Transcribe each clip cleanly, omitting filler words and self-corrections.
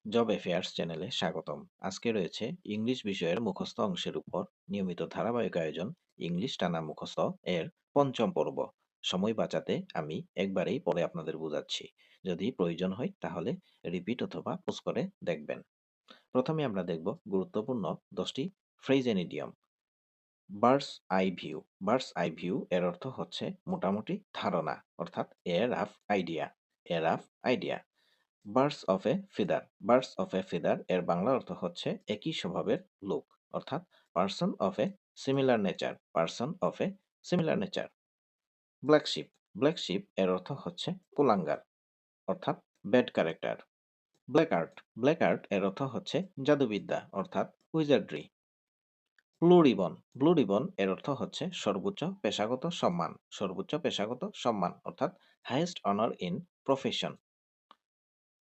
Job affairs চ্যানেলে স্বাগতম। আজকে রয়েছে ইংলিশ বিষয়ের মুখস্থ অংশের উপর নিয়মিত ধারাবাহিক আয়োজন ইংলিশ টানা মুখস্থ এর পঞ্চম পর্ব। সময় বাঁচাতে আমি একবারেই পরে আপনাদের বোঝাচ্ছি। যদি প্রয়োজন হয় তাহলে রিপিট অথবা পজ করে দেখবেন। প্রথমে আমরা দেখব গুরুত্বপূর্ণ 10টি phrase and idiom. Bird's eye view. Bird's eye view এর অর্থ হচ্ছে মোটামুটি ধারণা, অর্থাৎ a rough idea. A rough idea. Birds of a feather. Birds of a feather এর বাংলা অর্থ হচ্ছে একই স্বভাবের লোক, অর্থাৎ person of a similar nature. Person of a similar nature. Black sheep. Black sheep এর অর্থ হচ্ছে কুলাঙ্গার, অর্থাৎ bad character. Black art. Black art এর অর্থ হচ্ছে জাদুবিদ্যা, অর্থাৎ wizardry. Blue ribbon. Blue ribbon এর অর্থ হচ্ছে সর্বোচ্চ পেশাগত সম্মান। সর্বোচ্চ পেশাগত সম্মান, অর্থাৎ highest honour in profession.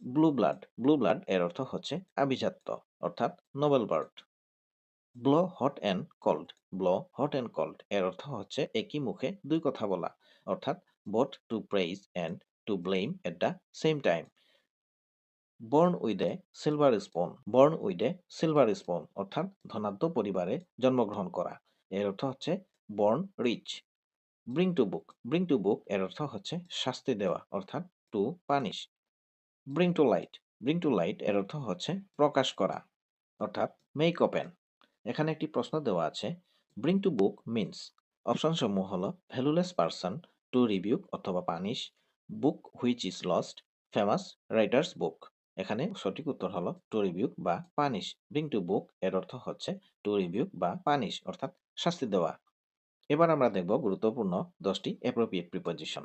Blue blood. Blue blood এর অর্থ হচ্ছে আভিজাত্য, অর্থাৎ noble bird. Blow hot and cold. Blow hot and cold এর অর্থ হচ্ছে একই মুখে দুই কথা বলা, অর্থাৎ both to praise and to blame at the same time. Born with a silver spoon. Born with a silver spoon অর্থাৎ ধনাঢ্য পরিবারে জন্মগ্রহণ করা। এর অর্থ হচ্ছে born rich. Bring to book. Bring to book এর অর্থ হচ্ছে শাস্তি দেওয়া, অর্থাৎ two punish. Bring two light. Bring to light এর অর্থ হচ্ছে প্রকাশ করা, অর্থাৎ মেক ওপেন। এখানে একটি প্রশ্ন দেওয়া আছে, bring to book means. Option সমূহ হলো ভ্যালুলেস পারসন, টু রিবিউক অথবা punish, book which is lost, famous writers book. এখানে সঠিক উত্তর হলো টু রিবিউক বা পানিশ। ব্রিং টু বুক এর অর্থ হচ্ছে টু রিবিউক বা পানিশ, অর্থাৎ শাস্তি দেওয়া। এবার আমরা দেখব গুরুত্বপূর্ণ 10টি অ্যাপ্রোপ্রিয়েট প্রিপোজিশন।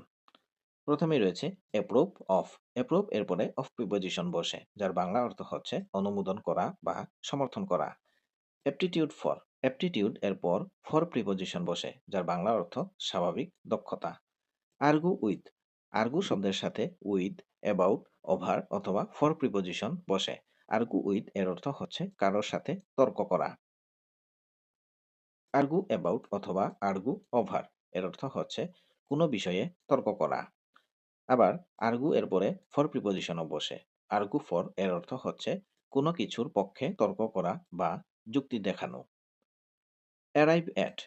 প্রথমেই রয়েছে অ্যাপ্রুভ অফ। অ্যাপ্রুভ এর পরে অফ প্রিপোজিশন বসে, যার বাংলা অর্থ হচ্ছে অনুমোদন করা বা সমর্থন করা। Aptitude for. অ্যাপটিটিউড এর পর ফর প্রিপোজিশন বসে, যার বাংলা অর্থ স্বাভাবিক দক্ষতা। Argue with. আর্গু শব্দের সাথে উইথ, অ্যাবাউট, ওভার অথবা ফর প্রিপোজিশন বসে। আর্গু উইথ এর অর্থ হচ্ছে কারোর সাথে তর্ক করা। আর্গু অ্যাবাউট অথবা আর্গু ওভার এর অর্থ হচ্ছে কোনো বিষয়ে তর্ক করা। আবার আর্গু এর পরে ফর প্রিপোজিশনও বসে। আর্গু ফর এর অর্থ হচ্ছে কোনো কিছুর পক্ষে তর্ক করা বা যুক্তি দেখানো। Arrive at.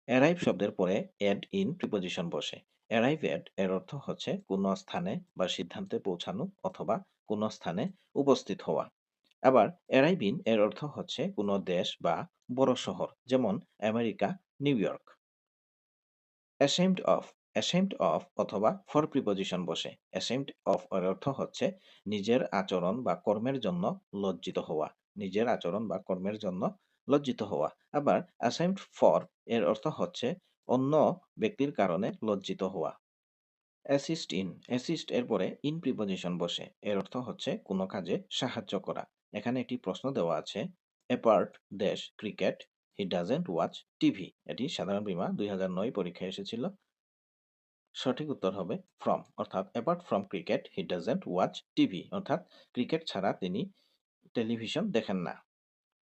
অ্যারাইভ শব্দের পরে অ্যাড ইন প্রিপোজিশন বসে। অ্যারাইভ অ্যাট এর অর্থ হচ্ছে কোনো স্থানে বা সিদ্ধান্তে পৌঁছানো অথবা কোনো স্থানে উপস্থিত হওয়া। আবার অ্যারাইভ ইন এর অর্থ হচ্ছে কোনো দেশ বা বড় শহর, যেমন America, new York. Ashamed of. Ashamed of অথবা ফর প্রিপোজিশন বসে। অ্যাসেমড অফ এর অর্থ হচ্ছে নিজের আচরণ বা কর্মের জন্য লজ্জিত হওয়া। নিজের আচরণ বা কর্মের জন্য লজ্জিত হওয়া। আবার অ্যাসেমড ফর এর অর্থ হচ্ছে অন্য ব্যক্তির কারণে লজ্জিত হওয়া। Assist in. অ্যাসিস্ট এর পরে ইন প্রিপোজিশন বসে। এর অর্থ হচ্ছে কোনো কাজে সাহায্য করা। এখানে একটি প্রশ্ন দেওয়া আছে, অ্যাপার্ট দেশ cricket he doesn't watch TV. এটি সাধারণ বীমা 2009 পরীক্ষায় এসেছিল। সঠিক উত্তর হবে ফ্রম, অর্থাৎ apart from cricket he doesn't watch TV, অর্থাৎ ক্রিকেট ছাড়া তিনি টেলিভিশন দেখেন না।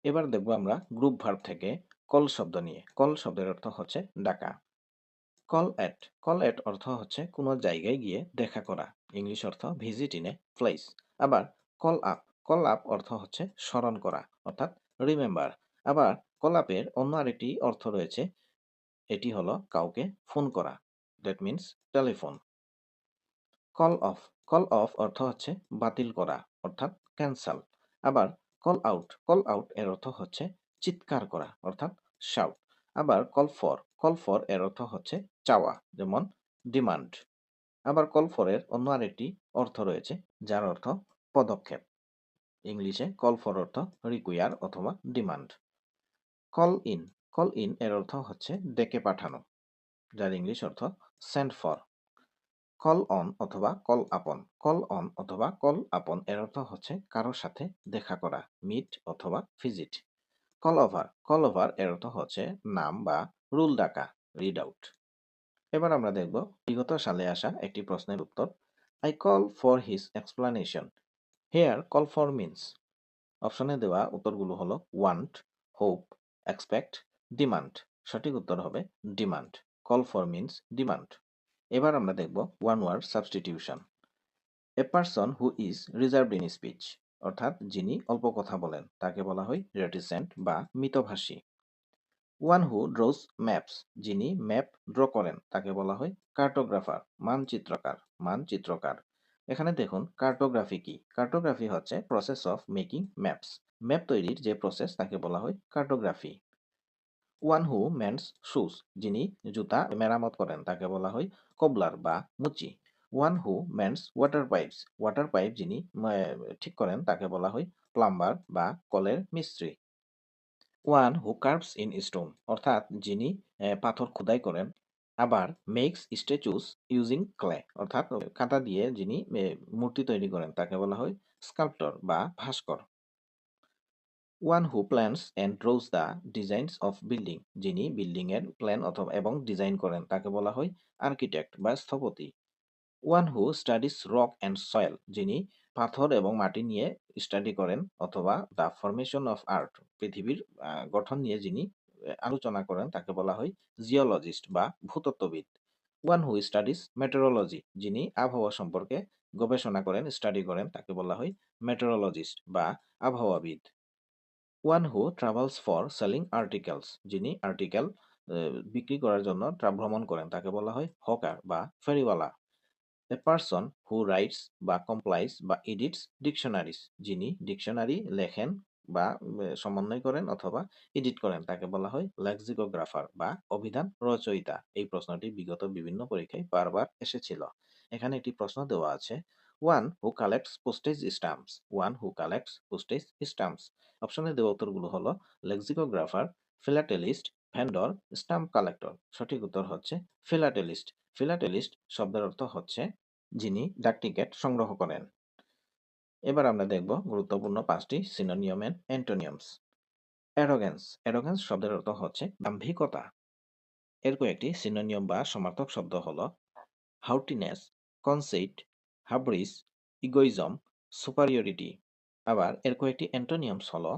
এবার দেখব আমরা গ্রুপ ভার্ব থেকে কল শব্দ নিয়ে। কল শব্দের অর্থ হচ্ছে ডাকা। Call at. কল অ্যাট অর্থ হচ্ছে কোনো জায়গায় গিয়ে দেখা করা। ইংলিশ অর্থ ভিজিট ইন এ প্লেস। আবার কল আপ। কল আপ অর্থ হচ্ছে স্মরণ করা, অর্থাৎ রিমেম্বার। আবার কল আপের অন্য আরেকটি অর্থ রয়েছে, এটি হলো কাউকে ফোন করা, that means telephone. Call of. Call of অর্থ হচ্ছে বাতিল করা, অর্থাৎ ক্যান্সেল। আবার কল আউট। কল আউট এর অর্থ হচ্ছে চিৎকার করা, অর্থাৎ শাউট। আবার কল ফর। কল ফর এর অর্থ হচ্ছে চাওয়া, যেমন ডিমান্ড। আবার কল ফর এর অন্য আরেকটি অর্থ রয়েছে, যার অর্থ পদক্ষেপ। ইংলিশে কল ফর অর্থ রিকুয়ার অথবা demand. Call in. Call in এর অর্থ হচ্ছে ডেকে পাঠানো, যার ইংলিশ অর্থ সেন্ড ফর। কল অন অথবা কল আপন। কল অন অথবা কল আপন এর অর্থ হচ্ছে কারোর সাথে দেখা করা, মিট অথবা visit. Call over. Call over এর অর্থ হচ্ছে নাম বা রুল ডাকা, রিড আউট। এবার আমরা দেখব বিগত সালে আসা একটি প্রশ্নের উত্তর। I call for his explanation. Here call for means. অপশনে দেওয়া উত্তরগুলো হলো ওয়ান্ট, হোপ, এক্সপেক্ট, ডিমান্ড। সঠিক উত্তর হবে demand. Call for means demand. এবার আমরা দেখব one word substitution. A person who is reserved in speech. অর্থাৎ যিনি অল্প কথা বলেন তাকে বলা হয় রেটিসেন্ট বা মিতভাষী। ওয়ান হু ড্রোজ ম্যাপস, যিনি ম্যাপ ড্র করেন তাকে বলা হয় কার্টোগ্রাফার, মানচিত্রকার। এখানে দেখুন কার্টোগ্রাফি কি? কার্টোগ্রাফি হচ্ছে process of making maps. Map তৈরির যে প্রসেস তাকে বলা হয় cartography. One who mends shoes, যিনি জুতা মেরামত করেন তাকে বলা হয় কোবলার বা মুচি। One who mends water pipe যিনি ঠিক করেন তাকে বলা হয় প্লাম্বার বা কলের মিস্ত্রি। One who curves in stone, অর্থাৎ যিনি পাথর খোদাই করেন। আবার মেক্স স্ট্যাচুস ইউজিং ক্লে, অর্থাৎ কাঁটা দিয়ে যিনি মূর্তি তৈরি করেন তাকে বলা হয় স্কাল্পটর বা ভাস্কর। One who plans and draws the designs of building, যিনি বিল্ডিং এর প্ল্যান অথবা এবং ডিজাইন করেন তাকে বলা হয় আর্কিটেক্ট বা স্থপতি। One who studies rock and soil, যিনি পাথর এবং মাটি নিয়ে স্টাডি করেন অথবা দ্য ফরমেশন অফ আর্থ, পৃথিবীর গঠন নিয়ে যিনি আলোচনা করেন তাকে বলা হয় জিওলজিস্ট বা ভূতত্ত্ববিদ। ওয়ান হু স্টাডিজ মেটেরোলজি, যিনি আবহাওয়া সম্পর্কে গবেষণা করেন স্টাডি করেন তাকে বলা হয় মেটেরোলজিস্ট বা আবহাওয়াবিদ। One who travels for selling articles, যিনি আর্টিকেল বিক্রি করার জন্য ভ্রমণ করেন তাকে বলা হয় হকার বা ফেরিওয়ালা। এ পারসন হু রাইটস বা কমপ্লাইজ বা এডিটস ডিকশনারিজ, যিনি ডিকশনারি লেখেন বা সমন্বয় করেন অথবা এডিট করেন তাকে বলা হয় লেক্সিকোগ্রাফার বা অভিধান রচয়িতা। এই প্রশ্নটি বিগত বিভিন্ন পরীক্ষায় বারবার এসেছিল। এখানে একটি প্রশ্ন দেওয়া আছে, one who collects postage stamps. অপশনে দেওয়া উত্তরগুলো হলো লেক্সিকোগ্রাফার, ফিলাটেলিস্ট, ভেন্ডর, স্টাম্প কালেক্টর। সঠিক উত্তর হচ্ছে ফিলাটেলিস্ট। ফিলাটেলিস্ট শব্দের অর্থ হচ্ছে যিনি ডাকটিকেট সংগ্রহ করেন। এবার আমরা দেখব গুরুত্বপূর্ণ 5টি synonym and antonyms. Arrogance, arrogance শব্দের অর্থ হচ্ছে দাম্ভিকতা। এর কয়েকটি সিনোনিম বা সমার্থক শব্দ হলো হাউটিনেস, কনসেইট, হাব্রিস, ইগোইজম, সুপারিয়রিটি। আবার এর কয়েকটি অ্যান্টোনিমস হলো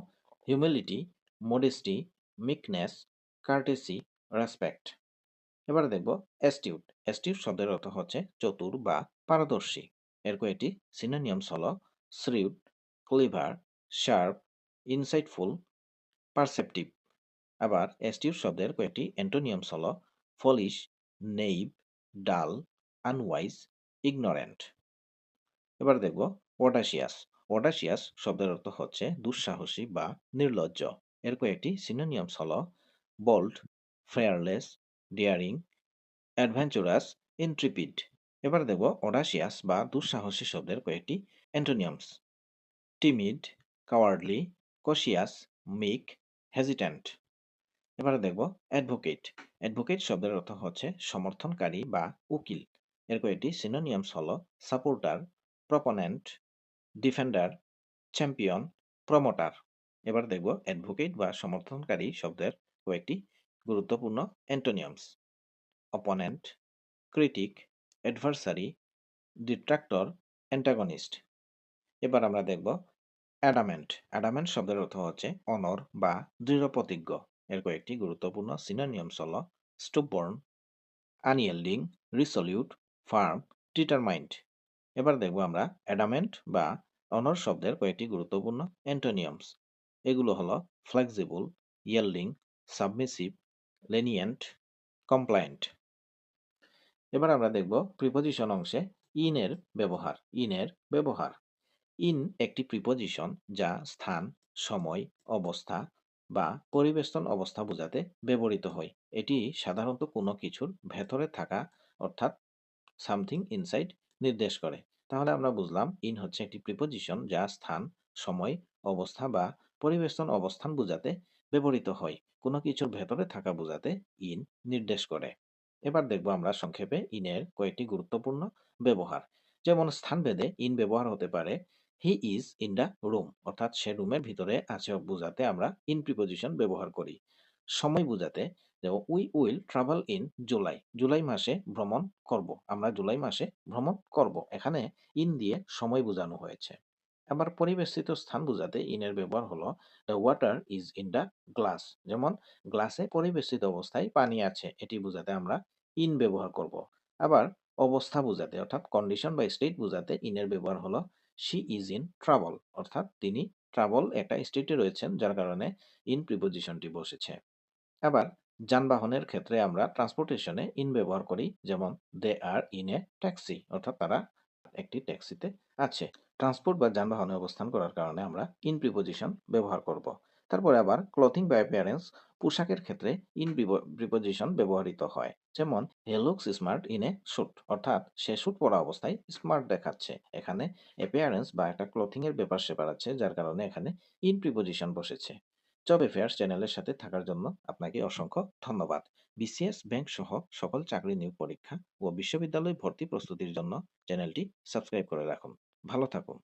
হিউমিলিটি, মডেস্টি, মিকনেস, কার্টেসি, রেসপেক্ট। এবারে দেখব অ্যাস্টিউট। অ্যাস্টিউট শব্দের অর্থ হচ্ছে চতুর বা পারদর্শী। এর কয়েকটি সিনোনিমস হলো শ্রিউড, ক্লিভার, শার্প, ইনসাইটফুল, পারসেপটিভ। আবার অ্যাস্টিউট শব্দের কয়েকটি অ্যান্টোনিমস হলো ফলিশ, নেইভ, ডাল, আনওয়াইজ, ইগনোরেন্ট। এবার দেখব অডাসিয়াস। অডাসিয়াস শব্দের অর্থ হচ্ছে দুঃসাহসী বা নির্লজ্জ। এর কয়েকটি সিনোনিমস হলো বোল্ড, ফেয়ারলেস, ডিয়ারিং, অ্যাডভেঞ্চারাস, ইন্ট্রিপিড। এবার দেখব অডাসিয়াস বা দুঃসাহসী শব্দের কয়েকটি অ্যান্টোনিমস। টিমিড, কাওয়ার্ডলি, কশিয়াস, মিক, হেজিট্যান্ট। এবারে দেখব অ্যাডভোকেট। অ্যাডভোকেট শব্দের অর্থ হচ্ছে সমর্থনকারী বা উকিল। এর কয়েকটি সিনোনিমস হলো supporter, proponent, defender, champion, promoter. এবার দেখব অ্যাডভোকেট বা সমর্থনকারী শব্দের কয়েকটি গুরুত্বপূর্ণ antonyms. Opponent, critic, adversary, detractor, antagonist. এবার আমরা দেখব অ্যাডামেন্ট। অ্যাডামেন্ট শব্দের অর্থ হচ্ছে অনর বা দৃঢ়প্রতিজ্ঞ। এর কয়েকটি গুরুত্বপূর্ণ সিনোনিমস হল স্টুববর্ন, আনইয়েল্ডিং, রিসলিউট, ফার্ম, ডিটারমাইন্ড। এবার দেখব আমরা অ্যাডামেন্ট বা অনর শব্দের কয়েকটি গুরুত্বপূর্ণ অ্যান্টোনিমস। এগুলো হলো flexible, yielding, submissive, lenient, compliant. এবার আমরা দেখব প্রিপোজিশন অংশে ইনের ব্যবহার। ইন একটি প্রিপোজিশন যা স্থান, সময়, অবস্থা বা পরিবেষ্টন অবস্থা বোঝাতে ব্যবহৃত হয়। এটি সাধারণত কোনো কিছুর ভেতরে থাকা অর্থাৎ সামথিং ইনসাইড নির্দেশ করে। তাহলে আমরা বুঝলাম ইন হচ্ছে একটি প্রিপোজিশন যা স্থান, সময়, অবস্থা বা পরিবেষ্টন অবস্থান বোঝাতে ব্যবহৃত হয়। কোনো কিছুর ভেতরে থাকা বোঝাতে ইন নির্দেশ করে। এবার দেখব আমরা সংক্ষেপে ইনের কয়েকটি গুরুত্বপূর্ণ ব্যবহার। যেমন স্থানভেদে ইন ব্যবহার হতে পারে he is in the room, অর্থাৎ সে রুমের ভিতরে আছে বোঝাতে আমরা ইন প্রিপোজিশন ব্যবহার করি। সময় বোঝাতে যেমন we will travel in July, July মাসে ভ্রমণ করব, আমরা জুলাই মাসে ভ্রমণ করব। এখানে ইন দিয়ে সময় বোঝানো হয়েছে। আবার পরিবেষ্টিত স্থান বোঝাতে ইনের ব্যবহার হলো the water is in the glass, যেমন গ্লাসে পরিবেষ্টিত অবস্থায় পানি আছে, এটি বোঝাতে আমরা ইন ব্যবহার করব। আবার অবস্থা বোঝাতে অর্থাৎ কন্ডিশন বা স্টেট বোঝাতে ইনের ব্যবহার হলো শি ইজ ইন ট্রাবল, অর্থাৎ তিনি ট্রাবল একটা স্টেটে রয়েছেন, যার কারণে ইন প্রিপোজিশনটি বসেছে। আবার যানবাহনের ক্ষেত্রে আমরা ট্রান্সপোর্টেশনে ইন ব্যবহার করি, যেমন দে আর ইন এ ট্যাক্সি, অর্থাৎ তারা একটি ট্যাক্সিতে আছে। ট্রান্সপোর্ট বা যানবাহনে অবস্থান করার কারণে আমরা ইন প্রিপোজিশন ব্যবহার করব। তারপরে আবার ক্লথিং বা অ্যাপিয়ারেন্স, পোশাকের ক্ষেত্রে ইন প্রিপোজিশন ব্যবহৃত হয়, যেমন he looks smart in a suit, অর্থাৎ সে স্যুট পরা অবস্থায় স্মার্ট দেখাচ্ছে। এখানে অ্যাপিয়ারেন্স বা একটা ক্লথিং এর ব্যাপার স্যাপার আছে, যার কারণে এখানে ইন প্রিপোজিশন বসেছে। জব অ্যাফেয়ার্স চ্যানেলের সাথে থাকার জন্য আপনাকে অসংখ্য ধন্যবাদ। বিসিএস ব্যাংক সহ সকল চাকরি নিয়োগ পরীক্ষা ও বিশ্ববিদ্যালয় ভর্তি প্রস্তুতির জন্য চ্যানেলটি সাবস্ক্রাইব করে রাখুন। ভালো থাকুন।